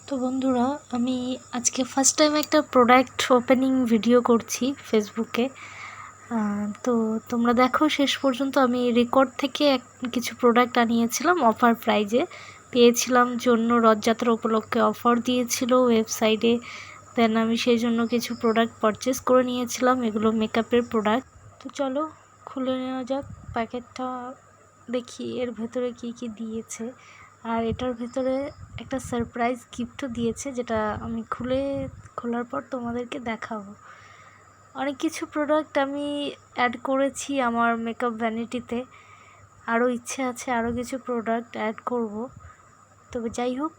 তো বন্ধুরা, আমি আজকে ফার্স্ট টাইম একটা প্রোডাক্ট ওপেনিং ভিডিও করছি ফেসবুকে। তো তোমরা দেখো শেষ পর্যন্ত। আমি রেকর্ড থেকে কিছু প্রোডাক্ট আনিয়েছিলাম অফার প্রাইজে, পেয়েছিলাম জন্য রথযাত্রা উপলক্ষে অফার দিয়েছিল ওয়েবসাইটে। দেন আমি সেই জন্য কিছু প্রোডাক্ট পারচেস করে নিয়েছিলাম। এগুলো মেকআপের প্রোডাক্ট। তো চলো খুলে নেওয়া যাক প্যাকেটটা, দেখি এর ভেতরে কি কি দিয়েছে। আর এটার ভেতরে একটা সারপ্রাইজ গিফটও দিয়েছে, যেটা আমি খোলার পর তোমাদেরকে দেখাবো। অনেক কিছু প্রোডাক্ট আমি অ্যাড করেছি আমার মেকআপ ভ্যানিটিতে, আরও ইচ্ছে আছে আরও কিছু প্রোডাক্ট অ্যাড করব। তবে যাই হোক,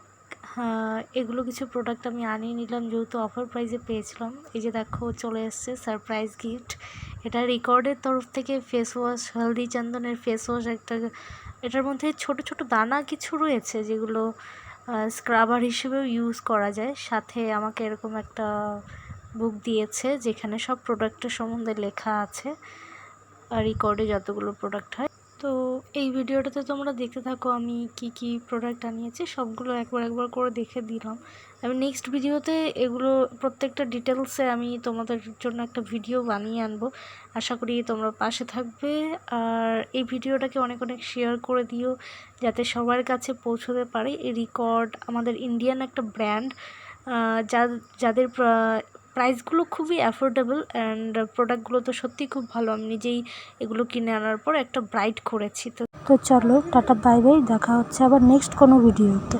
এগুলো কিছু প্রোডাক্ট আমি আনিয়ে নিলাম যেহেতু অফার প্রাইসে পেয়েছিলাম। এই যে দেখো চলে এসছে সারপ্রাইজ গিফট। এটা রেকর্ডের তরফ থেকে ফেস ওয়াশ, হলদি চন্দনের ফেস ওয়াশ একটা। এটার মধ্যে ছোট ছোট দানা কিছু রয়েছে যেগুলো স্ক্রাবার হিসেবেও ইউজ করা যায়। সাথে আমাকে এরকম একটা বুক দিয়েছে যেখানে সব প্রোডাক্টের সম্বন্ধে লেখা আছে, রেকর্ডে যতগুলো প্রোডাক্ট হয়। তো এই ভিডিওটাতে তোমরা দেখতে থাকো আমি কি কি প্রোডাক্ট আনিয়েছি, সবগুলো একবার করে দেখে দিলাম। আমি নেক্সট ভিডিওতে এগুলো প্রত্যেকটা ডিটেলসে আমি তোমাদের জন্য একটা ভিডিও বানিয়ে আনবো। আশা করি তোমরা পাশে থাকবে। আর এই ভিডিওটাকে অনেক অনেক শেয়ার করে দিও যাতে সবার কাছে পৌঁছতে পারে। এই রেকর্ড আমাদের ইন্ডিয়ান একটা ব্র্যান্ড, যাদের প্রাইসগুলো খুবই অ্যাফোর্ডেবল অ্যান্ড প্রোডাক্টগুলো তো সত্যিই খুব ভালো। আমি নিজেই এগুলো কিনে আনার পর একটা ব্রাইট করেছি। তো চলো টাটা বাই বাই, দেখা হচ্ছে আবার নেক্সট কোনো ভিডিওতে।